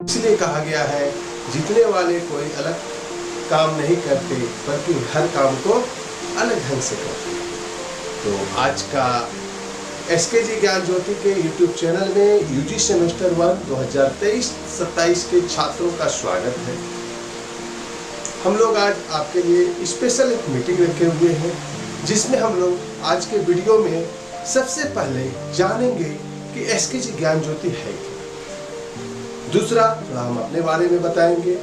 इसलिए कहा गया है, जीतने वाले कोई अलग काम नहीं करते बल्कि हर काम को अलग ढंग से करते। तो आज का एसकेजी ज्ञान ज्योति के यूट्यूब चैनल में यूजी सेमेस्टर 1 2023-27 के छात्रों का स्वागत है। हम लोग आज आपके लिए स्पेशल एक मीटिंग रखे हुए हैं, जिसमें हम लोग आज के वीडियो में सबसे पहले जानेंगे कि एसकेजी ज्ञान ज्योति है क्या। दूसरा, थोड़ा हम अपने बारे में बताएंगे।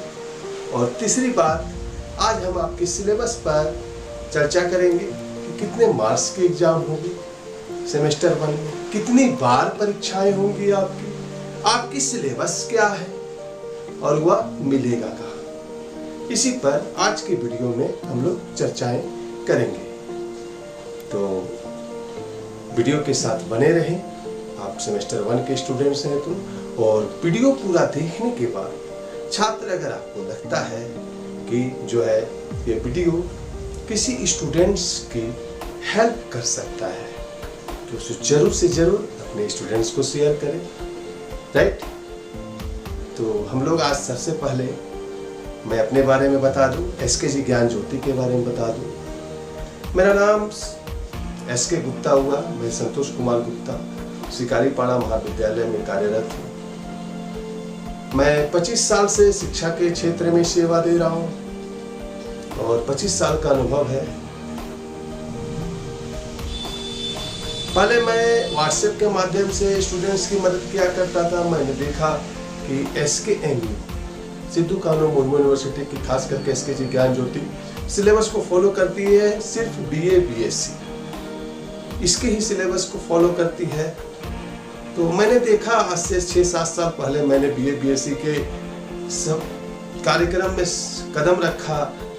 और तीसरी बात, आज हम आपके सिलेबस पर चर्चा करेंगे कि कितने मार्क्स की एग्जाम होगी सेमेस्टर 1 में, कितनी बार परीक्षाएं होंगी आपकी सिलेबस क्या है और वह मिलेगा कहाँ। इसी पर आज के वीडियो में हम लोग चर्चाएं करेंगे। तो वीडियो के साथ बने रहें। आप सेमेस्टर 1 के स्टूडेंट्स हैं और वीडियो पूरा देखने के बाद छात्र, अगर आपको लगता है कि जो है ये वीडियो किसी स्टूडेंट्स की हेल्प कर सकता है, तो उसे जरूर से जरूर अपने स्टूडेंट्स को शेयर करें, राइट। तो हम लोग आज सबसे पहले मैं अपने बारे में बता दूं, एसकेजी ज्ञान ज्योति के बारे में बता दूं। मेरा नाम एसके गुप्ता हुआ। मैं संतोष कुमार गुप्ता शिकारीपाड़ा महाविद्यालय में कार्यरत हूँ। मैं 25 साल से शिक्षा के क्षेत्र में सेवा दे रहा हूँ और 25 साल का अनुभव है। पहले मैं व्हाट्सएप के माध्यम से स्टूडेंट्स की मदद किया करता था। मैंने देखा कि SKMU सिद्धू कानू मुर्मू यूनिवर्सिटी की खास करके एसकेजी ज्ञान ज्योति सिलेबस को फॉलो करती है, सिर्फ BA BSc इसके ही सिलेबस को फॉलो करती है। तो मैंने देखा, आज से 6-7 साल पहले मैंने BA BSc के सब कार्यक्रम में कदम रखा,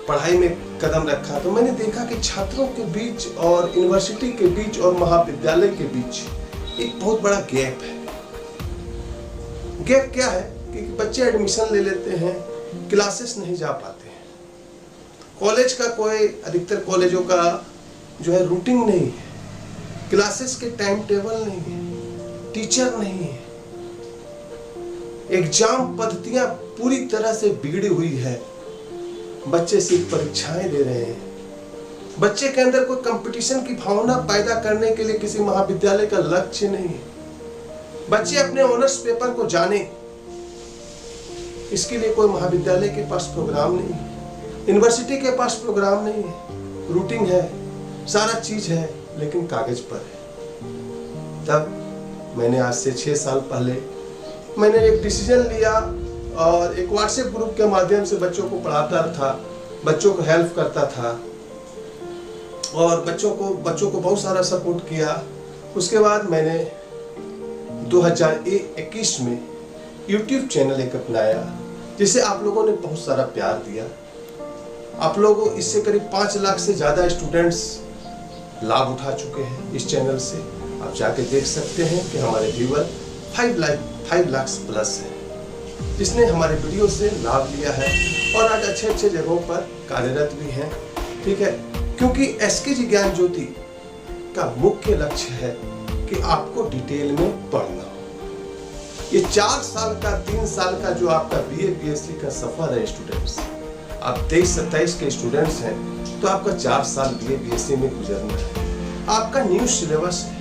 पढ़ाई में कदम रखा, तो मैंने देखा कि छात्रों के बीच और यूनिवर्सिटी के बीच और महाविद्यालय के बीच एक बहुत बड़ा गैप है। गैप क्या है कि बच्चे एडमिशन ले लेते हैं, क्लासेस नहीं जा पाते हैं। कॉलेज का कोई, अधिकतर कॉलेजों का जो है रूटीन नहीं है, क्लासेस के टाइम टेबल नहीं है, टीचर नहीं है, एग्जाम पद्धतियां पूरी तरह से बिगड़ी हुई है। बच्चे सिर्फ परीक्षाएं दे रहे हैं। बच्चे के अंदर कोई कंपटीशन की भावना पैदा करने के लिए किसी महाविद्यालय का लक्ष्य नहीं है। बच्चे अपने ऑनर्स पेपर को जाने, इसके लिए कोई महाविद्यालय के पास प्रोग्राम नहीं है, यूनिवर्सिटी के पास प्रोग्राम नहीं है। रूटीन है, सारा चीज है, लेकिन कागज पर है। तब मैंने आज से 6 साल पहले मैंने एक डिसीजन लिया और एक व्हाट्सएप ग्रुप के माध्यम से बच्चों को पढ़ाता था, बच्चों को हेल्प करता था और बच्चों को बहुत सारा सपोर्ट किया। उसके बाद मैंने 2021 में यूट्यूब चैनल एक अपनाया, जिसे आप लोगों ने बहुत सारा प्यार दिया। आप लोगों, इससे करीब 5 लाख से ज़्यादा स्टूडेंट्स लाभ उठा चुके हैं इस चैनल से। आप जाके देख सकते हैं कि हमारे व्यूअर 5 लाख प्लस है, जिसने हमारे वीडियो से लाभ लिया है और आज अच्छे जगहों पर कार्यरत भी हैं, ठीक है। क्योंकि एसकेजी ज्ञान ज्योति का मुख्य लक्ष्य है कि आपको डिटेल में पढ़ना हो। ये 4 साल का, 3 साल का जो आपका BA BSc का सफर है स्टूडेंट्स, आप 23-27 के स्टूडेंट्स हैं, तो आपका 4 साल BA BSc में गुजरना है। आपका न्यू सिलेबस है,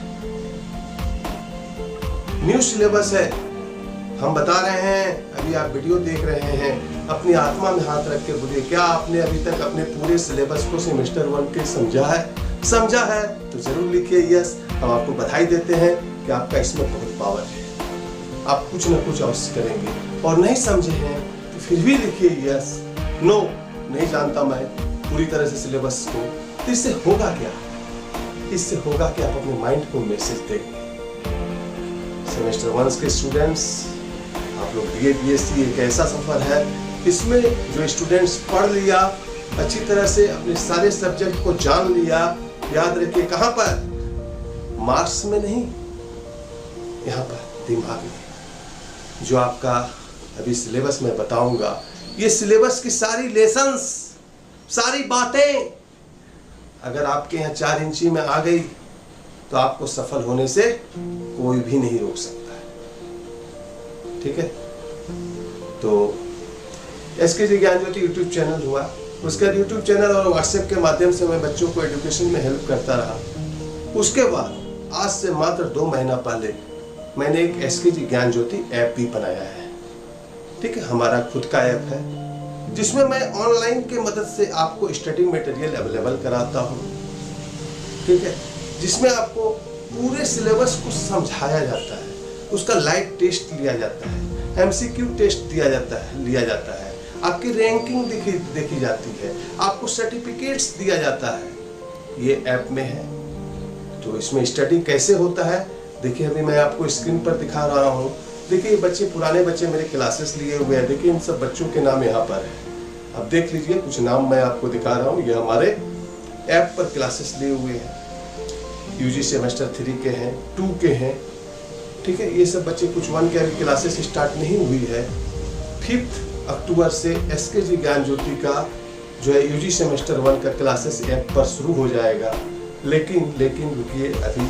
न्यू सिलेबस है। हम बता रहे हैं, अभी आप वीडियो देख रहे हैं, अपनी आत्मा में हाथ रख के बोलिए, क्या आपने अभी तक अपने पूरे सिलेबस को सेमेस्टर 1 के समझा है? तो जरूर लिखिए यस। हम आपको बधाई देते हैं कि आपका इसमें बहुत पावर है, आप कुछ न कुछ अवश्य करेंगे। और नहीं समझे हैं तो फिर भी लिखिए यस, नो नहीं जानता मैं पूरी तरह से सिलेबस को। तो इससे होगा क्या? इससे होगा कि आप अपने माइंड को मैसेज देंगे। सेमेस्टर 1 के स्टूडेंट्स, आप लोग BA BSc एक ऐसा सफर है, इसमें जो स्टूडेंट्स पढ़ लिया अच्छी तरह से, अपने सारे सब्जेक्ट को जान लिया, याद रखिए कहाँ पर, मार्क्स में नहीं, यहाँ पर दिमाग में। जो आपका अभी सिलेबस में बताऊंगा, ये सिलेबस की सारी लेसन्स, सारी बातें अगर आपके यहाँ 4 इंची में आ गई तो आपको सफल होने से कोई भी नहीं रोक सकता है, ठीक है। तो SKG ज्ञान ज्योति यूट्यूब चैनल हुआ, उसके बाद यूट्यूब चैनल और व्हाट्सएप के माध्यम से मैं बच्चों को एजुकेशन में हेल्प करता रहा। उसके बाद आज से मात्र 2 महीना पहले मैंने एक SKG ज्ञान ज्योति ऐप भी बनाया है। ठीक है, हमारा खुद का ऐप है जिसमें मैं ऑनलाइन के मदद से आपको स्टडी मटेरियल अवेलेबल कराता हूँ। ठीक है, जिसमें आपको पूरे सिलेबस को समझाया जाता है, उसका लाइव टेस्ट लिया जाता है, MCQ टेस्ट लिया जाता है, आपकी रैंकिंग देखी जाती है, आपको सर्टिफिकेट्स दिया जाता है, ये ऐप में है। तो इसमें स्टडी कैसे होता है देखिए, अभी मैं आपको स्क्रीन पर दिखा रहा हूँ। देखिए बच्चे, पुराने बच्चे मेरे क्लासेस लिए हुए हैं। देखिए इन सब बच्चों के नाम यहाँ पर है, अब देख लीजिए, कुछ नाम मैं आपको दिखा रहा हूँ। ये हमारे ऐप पर क्लासेस लिए हुए हैं, UG सेमेस्टर 3 के हैं, 2 के हैं। ठीक है, ये सब बच्चे, कुछ 1 के अभी क्लासेस स्टार्ट नहीं हुई है। 5 अक्टूबर से SKG ज्ञान ज्योति का जो है UG सेमेस्टर 1 का क्लासेस ऐप पर शुरू हो जाएगा। लेकिन रुकिए, अभी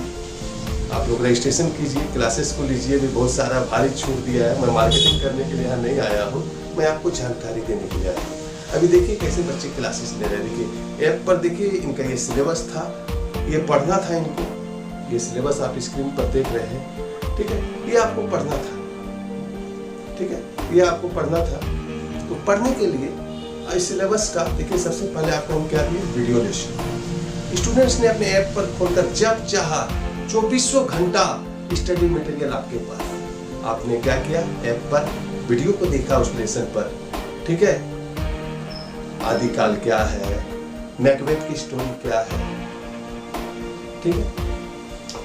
आप लोग रजिस्ट्रेशन कीजिए, क्लासेस को लीजिए। भी बहुत सारा भारी छूट दिया है, मैं मार्केटिंग करने के लिए यहाँ नहीं आया हूँ, मैं आपको जानकारी देने के लिए आया हूँ। अभी देखिए कैसे बच्चे क्लासेस ले रहे हैं। देखिए ऐप पर, देखिए इनका ये सिलेबस था, ये पढ़ना था इनको, ये सिलेबस आप स्क्रीन पर देख रहे हैं। ठीक है, ये आपको पढ़ना था। ठीक है, ये आपको पढ़ना था। तो पढ़ने के लिए इस सिलेबस का देखिए, सबसे पहले आपको हम क्या दिए, वीडियो लेसन। स्टूडेंट्स ने अपने ऐप पर खोलकर जब चाहा 2400 घंटा स्टडी मटेरियल आपके पास। आपने क्या किया, ऐप पर वीडियो को देखा, उस लेसन पर। ठीक है, आदिकाल क्या है, मैकबेथ की स्टोरी क्या है, ठीक है,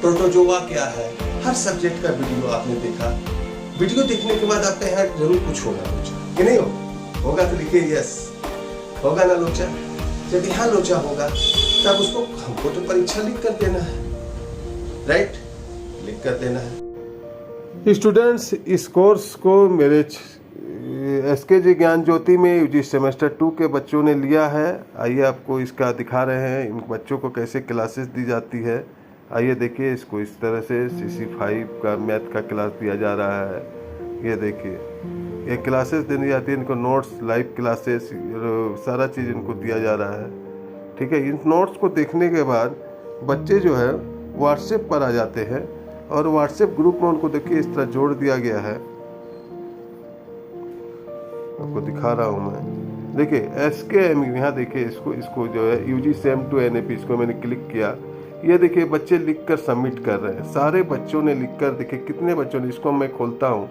प्रोटोजोआ क्या है, हर सब्जेक्ट का वीडियो आपने देखा। वीडियो देखने के बाद आपका यहाँ जरूर कुछ होगा, कि नहीं होगा तो लिखिए यस, होगा ना लोचा। जब यहाँ लोचा होगा तब उसको, हमको तो परीक्षा लिख कर देना है, राइट, लिख कर देना है। स्टूडेंट्स, इस कोर्स को मेरे SKG ज्ञान ज्योति में UG सेमेस्टर 2 के बच्चों ने लिया है। आइए आपको इसका दिखा रहे हैं, इन बच्चों को कैसे क्लासेस दी जाती है। आइए देखिए, इसको इस तरह से CC5 का मैथ का क्लास दिया जा रहा है। ये देखिए, ये क्लासेस देनी जाती है, इनको नोट्स, लाइव क्लासेस, सारा चीज़ इनको दिया जा रहा है। ठीक है, इन नोट्स को देखने के बाद बच्चे जो है व्हाट्सएप पर आ जाते हैं और व्हाट्सएप ग्रुप में उनको देखिए इस तरह जोड़ दिया गया है। आपको दिखा रहा हूँ मैं, देखिए SKMU, यहाँ देखिए इसको जो है UG SEM 2 NAP, इसको मैंने क्लिक किया। ये देखिए बच्चे लिखकर सबमिट कर रहे हैं, सारे बच्चों ने लिखकर, देखिए कितने बच्चों ने, इसको मैं खोलता हूँ।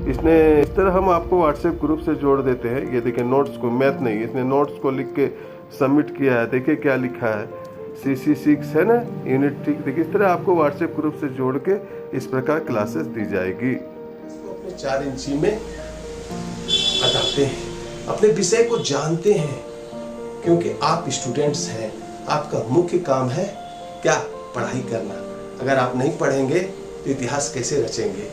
इसने इस तरह हम आपको व्हाट्सएप ग्रुप से जोड़ देते हैं। ये देखिए नोट्स को, मैथ नहीं, इसने नोट्स को लिख के सबमिट किया है। देखिए क्या लिखा है, CC6 है ना, यूनिट। ठीक, देखिए इस तरह आपको व्हाट्सएप ग्रुप से जोड़ के इस प्रकार क्लासेस दी जाएगी। इसको अपने 4 इंची में बताते हैं, अपने विषय को जानते हैं, क्योंकि आप स्टूडेंट्स हैं, आपका मुख्य काम है क्या, पढ़ाई करना। अगर आप नहीं पढ़ेंगे तो इतिहास कैसे रचेंगे।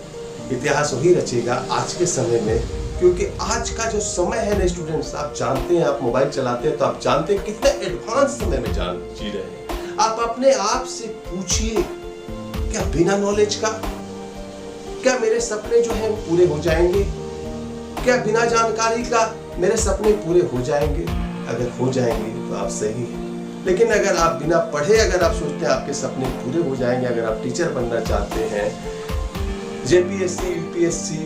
इतिहास वही रचेगा आज के समय में, क्योंकि आज का जो समय है ना स्टूडेंट्स, आप जानते हैं, आप मोबाइल चलाते हैं तो आप जानते हैं कितने एडवांस समय में जी रहे हैं। आप अपने आप से पूछिए, क्या बिना नॉलेज का, क्या मेरे सपने जो हैं पूरे हो जाएंगे? क्या बिना जानकारी का मेरे सपने पूरे हो जाएंगे? अगर हो जाएंगे तो आप सही हैं, लेकिन अगर आप बिना पढ़े, अगर आप सोचते हैं आपके सपने पूरे हो जाएंगे, अगर आप टीचर बनना चाहते हैं, JPSC, UPSC,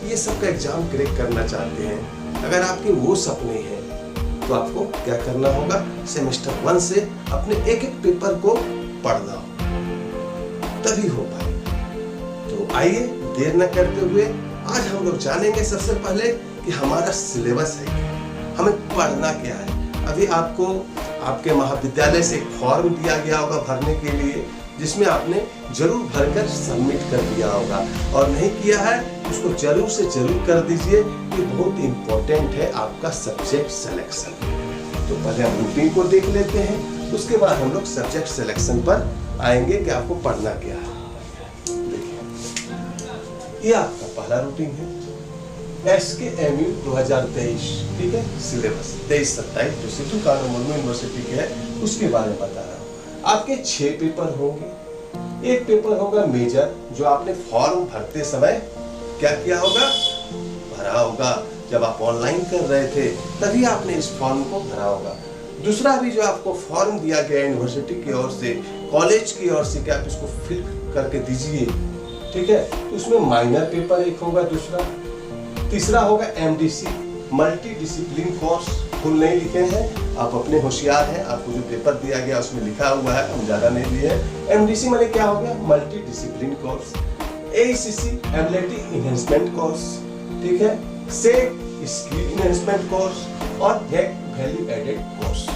ये सब का एग्जाम क्रैक करना चाहते हैं, अगर आपके वो सपने हैं, तो आपको क्या करना होगा, सेमेस्टर 1 से अपने एक एक पेपर को पढ़ना होगा, तभी हो पाएगा। तो आइए देर न करते हुए आज हम लोग जानेंगे सबसे पहले कि हमारा सिलेबस है क्या, हमें पढ़ना क्या है। अभी आपको आपके महाविद्यालय से एक फॉर्म दिया गया होगा भरने के लिए, जिसमें आपने जरूर भरकर सबमिट कर दिया होगा, और नहीं किया है उसको जरूर से जरूर कर दीजिए। ये बहुत इंपॉर्टेंट है आपका सब्जेक्ट सिलेक्शन। तो पहले हम रूटीन को देख लेते हैं, उसके बाद हम लोग सब्जेक्ट सिलेक्शन पर आएंगे कि आपको पढ़ना क्या है। ये आपका पहला रूटीन है, SKMU 2023, ठीक है, सिलेबस 23-27 जो सिद्धू कानू मुर्मू यूनिवर्सिटी के है, उसके बारे में बता रहा हूँ। आपके 6 पेपर होंगे। एक पेपर होगा मेजर, जो आपने फॉर्म भरते समय क्या किया होगा, भरा होगा, जब आप ऑनलाइन कर रहे थे तभी आपने इस फॉर्म को भरा होगा। दूसरा भी जो आपको फॉर्म दिया गया यूनिवर्सिटी की ओर से, कॉलेज की ओर से, कि आप इसको फिल करके दीजिए, ठीक है। उसमें माइनर पेपर एक होगा, दूसरा, तीसरा होगा MDC, multi discipline course. Full नहीं लिखे हैं, आप अपने होशियार हैं, आपको जो पेपर दिया गया उसमें लिखा हुआ है, हम ज़्यादा नहीं लिए हैं। एमडीसी माने क्या हो गया? Multi discipline course. ACC ability enhancement course, ठीक है। सेक स्किल इनहेंसमेंट कोर्स और वैल्यू एडेड कोर्स।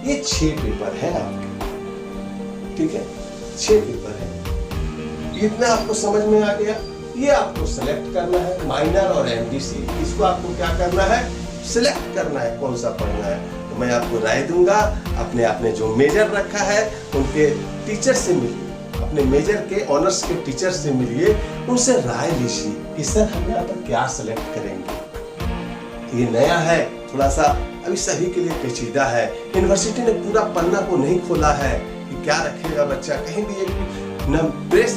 ये 6 पेपर है आपके, ठीक है, 6 पेपर है। इतना आपको समझ में आ गया। ये आपको सेलेक्ट करना है, माइनर और एमडीसी, इसको आपको क्या करना है? सिलेक्ट करना है कौन सा पढ़ना है। तो मैं आपको राय दूंगा, अपने आपने जो मेजर रखा है उनके टीचर से मिलिए, अपने मेजर के ऑनर्स के टीचर से मिलिए, उनसे राय लीजिए कि सर हम यहाँ पर क्या सिलेक्ट करेंगे। ये नया है, थोड़ा सा अभी सभी के लिए पेचीदा है। यूनिवर्सिटी ने पूरा पन्ना को नहीं खोला है कि क्या रखेगा बच्चा, कहीं भी एक न प्रेस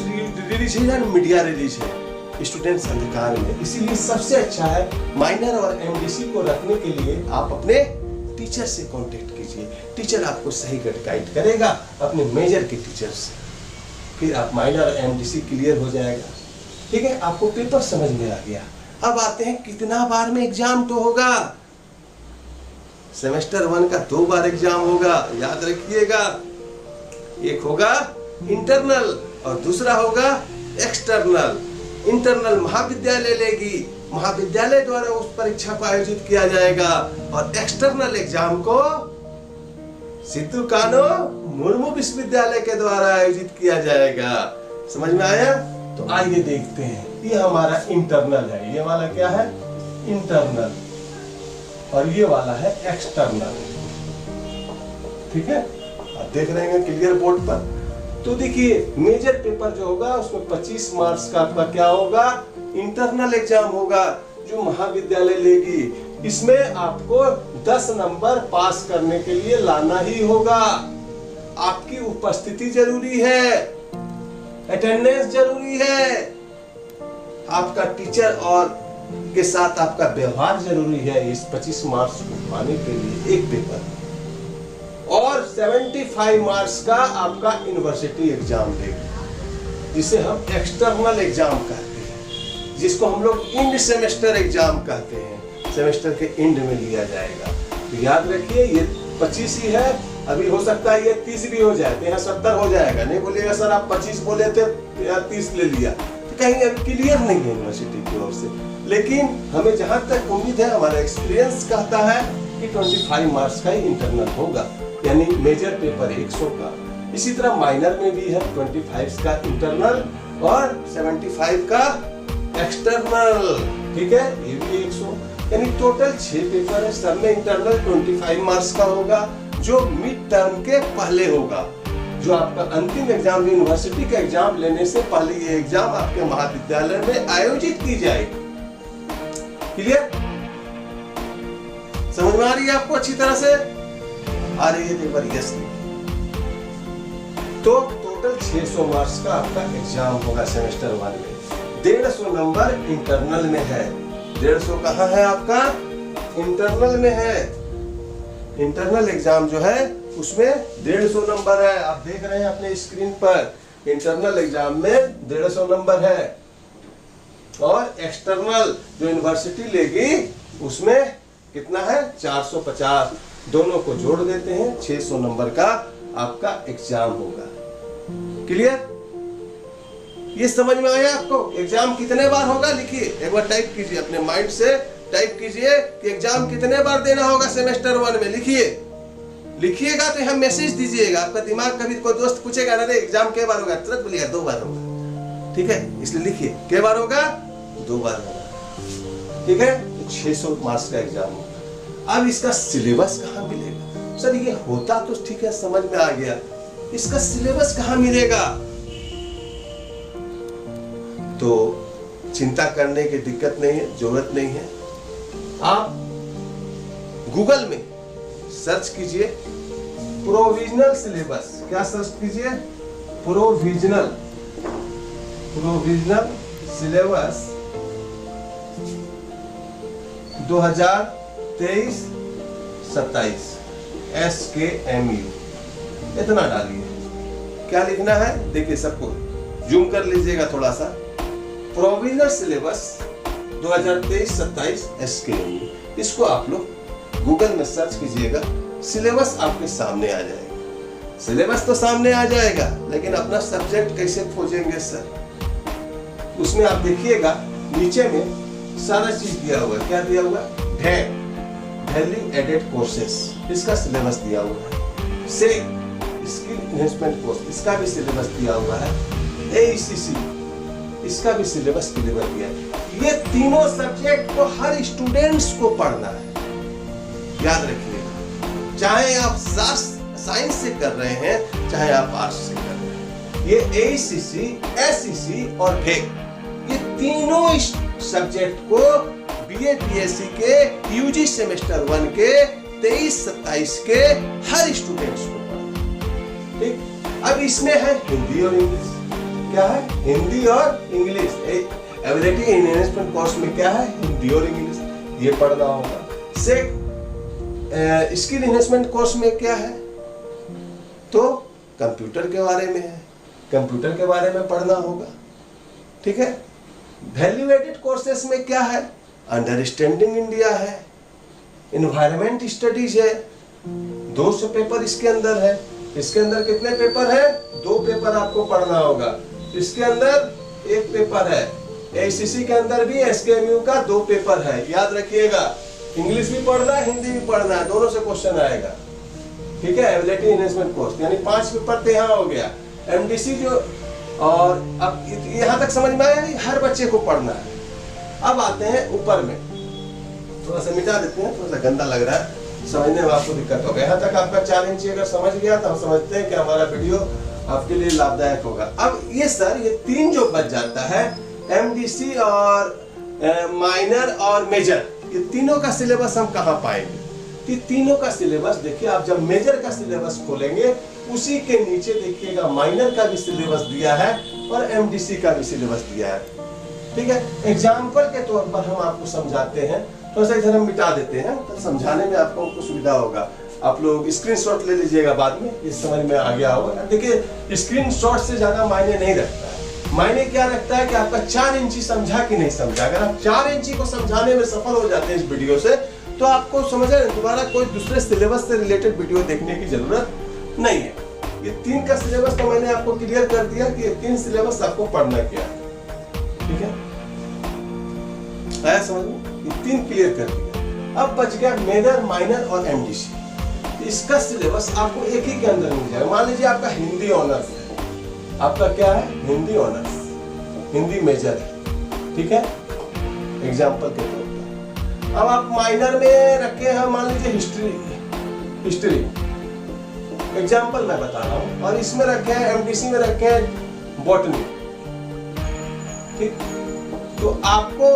रिलीज है न मीडिया रिलीज है, स्टूडेंट्स अधिकार में। इसीलिए सबसे अच्छा है माइनर और एमडीसी को रखने के लिए आप अपने टीचर से कांटेक्ट कीजिए। टीचर आपको सही गाइड करेगा अपने मेजर के टीचर से, फिर आप माइनर और एमडीसी क्लियर हो जाएगा, ठीक है। आपको पेपर समझ में आ गया। अब आते हैं कितना बार में एग्जाम तो होगा। सेमेस्टर 1 का 2 बार एग्जाम होगा, याद रखिएगा। एक होगा इंटरनल और दूसरा होगा एक्सटर्नल। इंटरनल महाविद्यालय लेगी, महाविद्यालय द्वारा उस परीक्षा को आयोजित किया जाएगा, और एक्सटर्नल एग्जाम को सिद्धू कान्हू मुर्मू विश्वविद्यालय के द्वारा आयोजित किया जाएगा। समझ में आया? तो आइए देखते हैं। ये हमारा इंटरनल है, ये वाला क्या है? इंटरनल, और ये वाला है एक्सटर्नल, ठीक है। आप देख रहे हैं क्लियर बोर्ड पर। तो देखिए मेजर पेपर जो होगा उसमें 25 मार्क्स का आपका क्या होगा? इंटरनल एग्जाम होगा जो महाविद्यालय लेगी। इसमें आपको 10 नंबर पास करने के लिए लाना ही होगा। आपकी उपस्थिति जरूरी है, अटेंडेंस जरूरी है, आपका टीचर और के साथ आपका व्यवहार जरूरी है इस 25 मार्क्स को पाने के लिए एक पेपर। और 75 मार्क्स का आपका यूनिवर्सिटी एग्जाम देगी, जिसे हम एक्सटर्नल एग्जाम कहते हैं, जिसको हम लोग एंड सेमेस्टर एग्जाम कहते हैं, सेमेस्टर के एंड में लिया जाएगा। तो याद रखिए ये 25 ही है, अभी हो सकता है ये 30 भी हो जाए, तो यहाँ 70 हो जाएगा। नहीं बोलिएगा सर आप 25 बोले थे या 30 ले लिया, तो कहीं क्लियर नहीं है यूनिवर्सिटी की ओर से। लेकिन हमें जहां तक उम्मीद है, हमारा एक्सपीरियंस कहता है कि 25 मार्क्स का ही इंटरनल होगा, यानी मेजर पेपर 100 का। इसी तरह माइनर में भी है 25 का इंटरनल और 75 का एक्सटर्नल, ठीक है, ये भी 100, यानी टोटल 6 पेपर है। सब में इंटरनल 25 मार्क्स का होगा, जो मिड टर्म के पहले होगा, जो आपका अंतिम एग्जाम यूनिवर्सिटी का एग्जाम लेने से पहले ये एग्जाम आपके महाविद्यालय में आयोजित की जाएगी। क्लियर? समझ में आ रही है आपको अच्छी तरह से? आ रही है पेपर? यस। तो टोटल 600 मार्क्स का आपका एग्जाम होगा सेमेस्टर 1 में। 150 नंबर इंटरनल में है। 150 कहाँ है आपका? इंटरनल में है। इंटरनल एग्जाम जो है उसमें 150 नंबर है, आप देख रहे हैं अपने स्क्रीन पर। इंटरनल एग्जाम में 150 नंबर है, और एक्सटर्नल जो यूनिवर्सिटी लेगी उसमें कितना है? 450। दोनों को जोड़ देते हैं, 600 नंबर का आपका एग्जाम होगा। क्लियर? ये समझ में आया आपको? एग्जाम कितने बार होगा लिखिए, एक बार टाइप कीजिए, अपने माइंड से टाइप कीजिए कि एग्जाम कितने बार देना होगा सेमेस्टर 1 में। लिखिए, लिखिएगा तो हम मैसेज दीजिएगा। आपका दिमाग कभी कोई दोस्त पूछेगा ना एग्जाम के बार होगा, तुरंत बोलिएगा 2 बार होगा, ठीक है। इसलिए लिखिए के बार होगा? 2 बार होगा, ठीक है। तो 600 मार्क्स का एग्जाम होगा। अब इसका सिलेबस कहाँ मिलेगा? सर ये होता तो ठीक है, समझ में आ गया, इसका सिलेबस कहाँ मिलेगा? तो चिंता करने की दिक्कत नहीं है, जरूरत नहीं है। आप गूगल में सर्च कीजिए प्रोविजनल सिलेबस। क्या सर्च कीजिए? प्रोविजनल सिलेबस 2023-27 SKMU इतना डालिए। क्या लिखना है देखिए, सबको जूम कर लीजिएगा थोड़ा सा। प्रोविजनल सिलेबस 2023-27 SKMU, इसको आप लोग गूगल में सर्च कीजिएगा, सिलेबस आपके सामने आ जाएगा। सिलेबस तो सामने आ जाएगा, लेकिन अपना सब्जेक्ट कैसे खोजेंगे सर? उसमें आप देखिएगा नीचे में सारा चीज दिया हुआ है। क्या दिया हुआ है? वैल्यू एडेड कोर्सेस, इसका सिलेबस दिया हुआ है। से स्किल एनहांसमेंट कोर्स, इसका भी सिलेबस दिया हुआ है। AECC, इसका भी सिलेबस डिलीवर किया है। ये तीनों सब्जेक्ट को हर स्टूडेंट्स को पढ़ना है, याद रखिएगा। चाहे आप साइंस से कर रहे हैं, चाहे आप आर्ट्स से कर रहे हैं, ये AECC, SEC और VEC, ये तीनों सब्जेक्ट को BA BSc के UG सेमेस्टर 1 के 23-27 के हर स्टूडेंट्स को पढ़ना। ठीक, अब इसमें है हिंदी और इंग्लिश। क्या है? हिंदी और इंग्लिश। एबिलिटी एनहांसमेंट कोर्स में क्या है? हिंदी और इंग्लिश, ये पढ़ना होगा। स्किल एनहांसमेंट कोर्स में क्या है? तो कंप्यूटर के बारे में है, कंप्यूटर के बारे में पढ़ना होगा। ठीक है। वैल्यू एडेड कोर्सेस में क्या है? अंडरस्टैंडिंग इंडिया है, एनवायरमेंट स्टडीज है, 200 पेपर इसके अंदर है। इसके अंदर कितने पेपर है? 2 पेपर आपको पढ़ना होगा। इसके अंदर 1 पेपर है। ACC के अंदर भी SKMU का 2 पेपर है, याद रखिएगा। इंग्लिश भी पढ़ना है, हिंदी भी पढ़ना है, दोनों से क्वेश्चन आएगा। ठीक है। एबिलिटी एनहांसमेंट कोर्स यानी 5 पेपर तो यहाँ हो गया। MDC जो, और अब यहाँ तक समझ में आया, हर बच्चे को पढ़ना है। अब आते हैं ऊपर में, थोड़ा सा मिटा देते हैं, थोड़ा सा गंदा लग रहा है, समझने में आपको दिक्कत होगा। यहाँ तक आपका 4 इंची अगर समझ गया तो हम समझते हैं कि हमारा वीडियो आपके लिए लाभदायक होगा। अब ये सर, ये 3 जो बच जाता है, MDC और माइनर और मेजर, ये तीनों का सिलेबस हम कहाँ पाएंगे? कि तीनों का सिलेबस देखिए, आप जब मेजर का सिलेबस खोलेंगे, उसी के नीचे देखिएगा माइनर का भी सिलेबस दिया है और MDC का भी सिलेबस दिया है। ठीक है। एग्जाम्पल के तौर पर हम आपको समझाते हैं, थोड़ा सा इधर हम मिटा देते हैं, तो समझाने में आपको सुविधा होगा। आप लोग स्क्रीनशॉट ले लीजिएगा बाद में, इस समझ में आ गया होगा। देखिए, स्क्रीनशॉट से ज्यादा मायने नहीं रखता है। मायने क्या रखता है कि आपका 4 इंची समझा कि नहीं समझा। अगर आप 4 इंची को समझाने में सफल हो जाते हैं इस वीडियो से, तो आपको समझ दोबारा कोई दूसरे सिलेबस से रिलेटेड वीडियो देखने की जरूरत नहीं है। ये 3 का सिलेबस तो मैंने आपको क्लियर कर दिया कि ये 3 सिलेबस आपको पढ़ना क्या है। ठीक है, आया समझ में? ये 3 क्लियर कर दिया। अब बच गया मेजर, माइनर और MDC। इसका सिलेबस आपको एक ही के अंदर मिल जाएगा। मान लीजिए आपका हिंदी ऑनर्स है, आपका क्या है? हिंदी ऑनर्स, हिंदी मेजर है। ठीक है, एग्जाम्पल के तौर पर। अब आप माइनर में रखे हैं, मान लीजिए हिस्ट्री, एग्जाम्पल मैं बता रहा हूं, और इसमें रखे हैं, MDC में रखे हैं बॉटनी। ठीक, तो आपको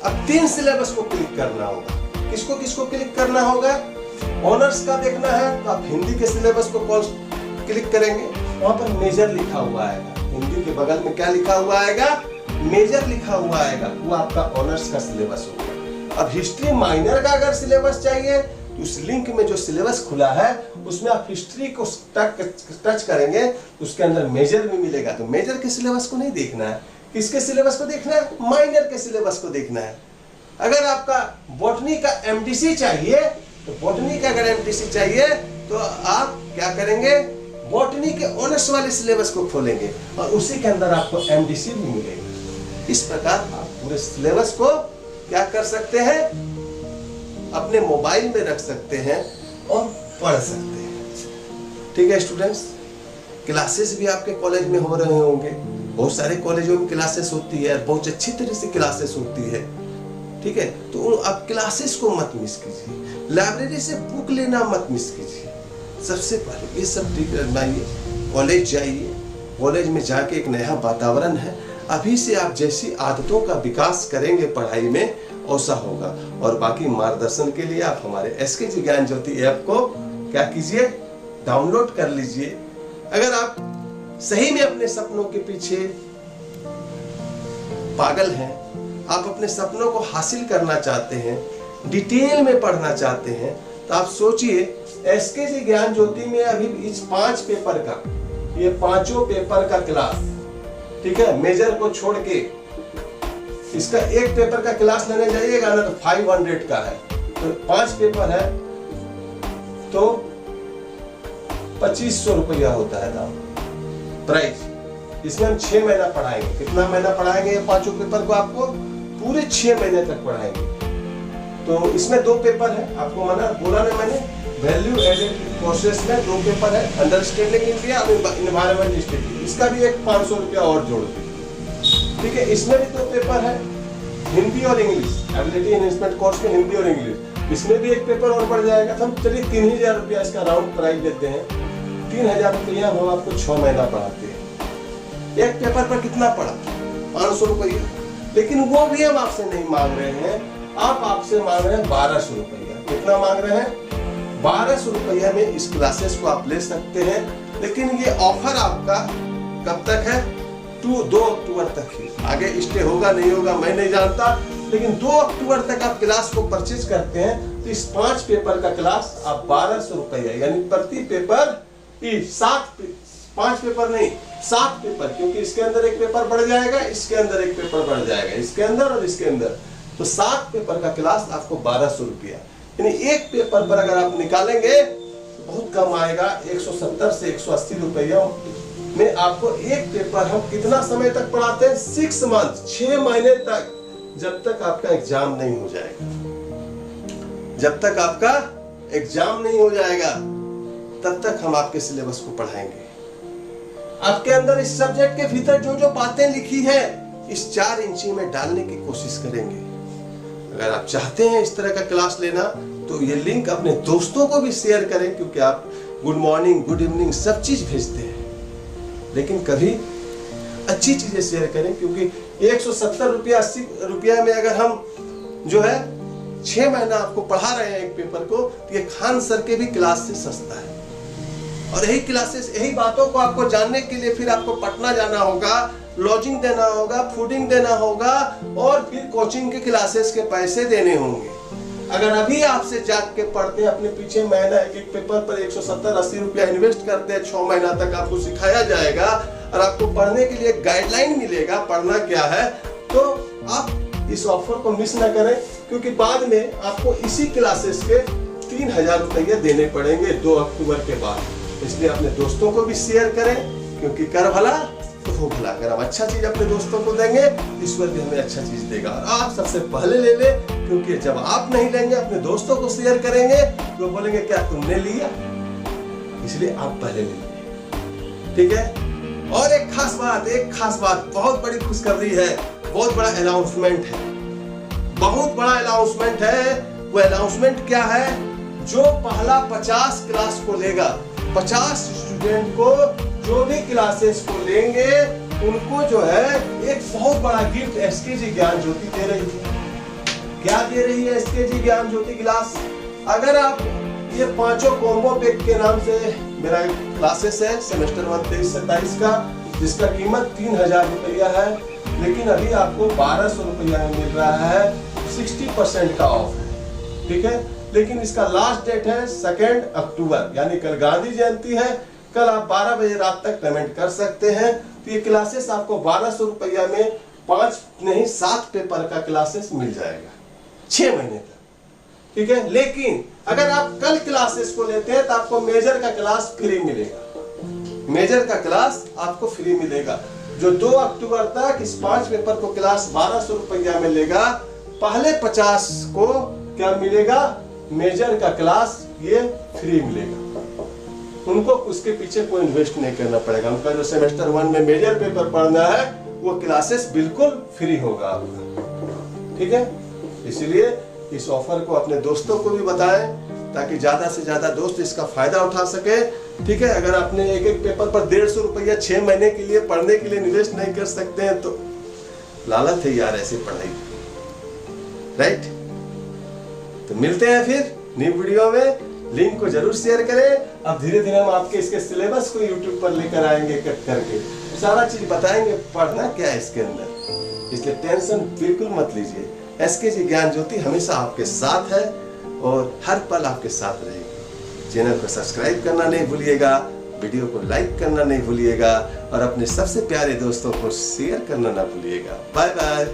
अब 3 सिलेबस को क्लिक करना होगा। किसको किसको क्लिक करना होगा? ऑनर्स का देखना है तो आप हिंदी के सिलेबस को क्लिक करेंगे, वहां पर मेजर लिखा हुआ आएगा। हिंदी के बगल में क्या लिखा हुआ आएगा? मेजर लिखा हुआ आएगा, वो आपका ऑनर्स का सिलेबस होगा। अब हिस्ट्री माइनर का अगर सिलेबस चाहिए, तो उस लिंक में जो सिलेबस खुला है उसमें आप हिस्ट्री को टच करेंगे, उसके अंदर मेजर भी मिलेगा। तो मेजर के सिलेबस को नहीं देखना है, किसके सिलेबस को देखना है? माइनर के सिलेबस को देखना है। अगर आपका बॉटनी का MDC चाहिए, तो बॉटनी का अगर MDC चाहिए तो आप क्या करेंगे? बॉटनी के ऑनर्स वाले सिलेबस को खोलेंगे और उसी के अंदर आपको MDC भी मिलेगा। इस प्रकार आप पूरे सिलेबस को क्या कर सकते हैं? अपने मोबाइल में रख सकते हैं और पढ़ सकते हैं। ठीक है स्टूडेंट्स, क्लासेस भी आपके कॉलेज में हो रहे होंगे, बहुत सारे कॉलेजों में क्लासेस होती है, बहुत अच्छी तरह से क्लासेस होती है। ठीक है, तो आप क्लासेस को मत मिस कीजिए, लाइब्रेरी से बुक लेना मत मिस कीजिए। सबसे पहले ये सब ठीक रखवाइए, कॉलेज जाइए, कॉलेज में जाके एक नया वातावरण है, अभी से आप जैसी आदतों का विकास करेंगे पढ़ाई में, ऐसा होगा। और बाकी मार्गदर्शन के लिए आप हमारे SKG ज्ञान ज्योति ऐप को क्या कीजिए? डाउनलोड कर लीजिए। अगर आप सही में अपने सपनों के पीछे पागल हैं, आप अपने सपनों को हासिल करना चाहते हैं, डिटेल में पढ़ना चाहते हैं, तो आप सोचिए एसकेजी ज्ञान ज्योति में अभी इस 5 पेपर का, ये पांचों पेपर का क्लास, ठीक है, मेजर को छोड़ के इसका एक पेपर का क्लास लेने जाइएगा ना तो 500 का है, तो 5 पेपर है तो 2500 रुपया होता है दाम, प्राइस। इसमें हम 6 महीना पढ़ाएंगे। कितना महीना पढ़ाएंगे ये पांचों पेपर को? आपको पूरे 6 महीने तक पढ़ाएंगे। तो इसमें 2 पेपर है, आपको मना बोला ना मैंने, वैल्यू एडेड कोर्सेस में 2 पेपर है, अंडरस्टैंडिंग इंडिया और एनवायरमेंट स्टडी, इसका भी एक 500 रुपया और जोड़ दे, ठीक है। इसमें भी 2 पेपर है, हिंदी और इंग्लिश, एबिलिटी एनहांसमेंट कोर्स में हिंदी और इंग्लिश, इसमें भी एक पेपर और बढ़ जाएगा। तो हम चलिए 3000 रुपया इसका राउंड प्राइस देते हैं। 3000 रुपया हम आपको 6 महीना पढ़ाते हैं। एक पेपर पर कितना पड़ा? 500 रुपया। लेकिन वो भी हम आपसे नहीं मांग रहे हैं, आप आपसे मांग रहे हैं 1200 रुपया। कितना मांग रहे हैं? 1200 रुपया में इस क्लासेस को आप ले सकते हैं। लेकिन ये ऑफर आपका कब तक है? 2 अक्टूबर तक ही, आगे स्टे होगा नहीं होगा मैं नहीं जानता, लेकिन 2 अक्टूबर तक आप क्लास को परचेज करते हैं तो इस 5 पेपर का क्लास आप 1200 रुपया, यानी प्रति पेपर 5 पेपर नहीं 7 पेपर, क्योंकि इसके अंदर एक पेपर बढ़ जाएगा, इसके अंदर एक पेपर बढ़ जाएगा, इसके अंदर और इसके अंदर, तो 7 पेपर का क्लास आपको 1200 रुपया। यानी एक पेपर पर अगर आप निकालेंगे तो बहुत कम आएगा, 170 से 180 रुपया में आपको एक पेपर हम कितना समय तक पढ़ाते हैं? 6 मंथ, 6 महीने तक, जब तक आपका एग्जाम नहीं हो जाएगा। जब तक आपका एग्जाम नहीं हो जाएगा तब तक हम आपके सिलेबस को पढ़ाएंगे। आपके अंदर इस सब्जेक्ट के भीतर जो जो बातें लिखी है इस 4 इंची में डालने की कोशिश करेंगे। अगर आप चाहते हैं इस तरह का क्लास लेना तो ये लिंक अपने दोस्तों को भी शेयर करें, क्योंकि आप गुड मॉर्निंग, गुड इवनिंग सब चीज भेजते हैं, लेकिन कभी अच्छी चीजें शेयर करें, क्योंकि 170 रुपया 80 रुपया में अगर हम जो है 6 महीना आपको पढ़ा रहे हैं एक पेपर को, तो ये खान सर के भी क्लास से सस्ता है। और यही क्लासेस, यही बातों को आपको जानने के लिए फिर आपको पटना जाना होगा, लॉजिंग देना होगा, फूडिंग देना होगा, और फिर कोचिंग के क्लासेस के पैसे देने होंगे। अगर अभी आपसे जाग के पढ़ते हैं, अपने पीछे महीना एक पेपर पर 170-80 रुपया इन्वेस्ट करते हैं, 6 महीना तक आपको सिखाया जाएगा और आपको पढ़ने के लिए गाइडलाइन मिलेगा पढ़ना क्या है, तो आप इस ऑफर को मिस ना करें, क्योंकि बाद में आपको इसी क्लासेस के 3000 रुपये देने पड़ेंगे 2 अक्टूबर के बाद। इसलिए अपने दोस्तों को भी शेयर करें, क्योंकि कर भला तो हो भला। अगर हम अच्छा चीज अपने दोस्तों को देंगे, ईश्वर भी हमें अच्छा चीज देगा। और आप सबसे पहले ले ले, क्योंकि जब आप नहीं लेंगे, अपने दोस्तों को शेयर करेंगे तो बोलेंगे क्या तुमने लिया, इसलिए आप पहले लीजिए, ठीक है। और एक खास बात, बहुत बड़ी खुशखबरी है, बहुत बड़ा अनाउंसमेंट है, बहुत बड़ा अनाउंसमेंट है। वो अनाउंसमेंट क्या है? जो पहला 50 क्लास को लेगा, 50 स्टूडेंट को जो भी क्लासेस को लेंगे, उनको जो है एक बहुत बड़ा गिफ्ट एसकेजी ज्ञान ज्योति दे रही है। क्या दे रही है एसकेजी ज्ञान ज्योति क्लास? अगर आप ये 5 कॉम्बो पैक के नाम से मेरा क्लासेस है सेमेस्टर 1 23-27 का, जिसका कीमत 3000 रुपया है, लेकिन अभी आपको 1200 रुपया में मिल रहा है, 60% का ऑफ है, ठीक है। लेकिन इसका लास्ट डेट है 2 अक्टूबर, यानी कल गांधी जयंती है। कल आप 12 बजे रात तक पेमेंट कर सकते हैं। तो ये क्लासेस आपको 1200 रुपया में 5 नहीं 7 पेपर का क्लासेस मिल जाएगा 6 महीने तक, ठीक है। लेकिन अगर आप कल क्लासेस को लेते हैं तो आपको मेजर का क्लास फ्री मिलेगा, मेजर का क्लास आपको फ्री मिलेगा। जो 2 अक्टूबर तक इस 5 पेपर को क्लास 1200 रुपया में लेगा, पहले 50 को क्या मिलेगा? मेजर का क्लास ये फ्री मिलेगा। उनको उसके पीछे कोई इन्वेस्ट नहीं करना पड़ेगा। उनका जो सेमेस्टर 1 में मेजर पेपर पढ़ना है वो क्लासेस बिल्कुल फ्री होगा आपका, ठीक है। इसलिए इस ऑफर को अपने दोस्तों को भी बताएं, ताकि ज्यादा से ज्यादा दोस्त इसका फायदा उठा सके, ठीक है। अगर आपने एक पेपर पर 150 रुपया 6 महीने के लिए पढ़ने के लिए इन्वेस्ट नहीं कर सकते हैं तो लालच है यार ऐसी पढ़ाई, राइट। तो मिलते हैं फिर न्यू वीडियो में। लिंक को जरूर शेयर करें। अब धीरे धीरे हम आपके इसके सिलेबस को यूट्यूब पर लेकर आएंगे, कट करके सारा चीज बताएंगे, पढ़ना क्या है इसके अंदर। इसलिए टेंशन बिल्कुल मत लीजिए। एसकेजी ज्ञान ज्योति हमेशा आपके साथ है और हर पल आपके साथ रहेगी। चैनल को सब्सक्राइब करना नहीं भूलिएगा, वीडियो को लाइक करना नहीं भूलिएगा और अपने सबसे प्यारे दोस्तों को शेयर करना ना भूलिएगा। Bye bye.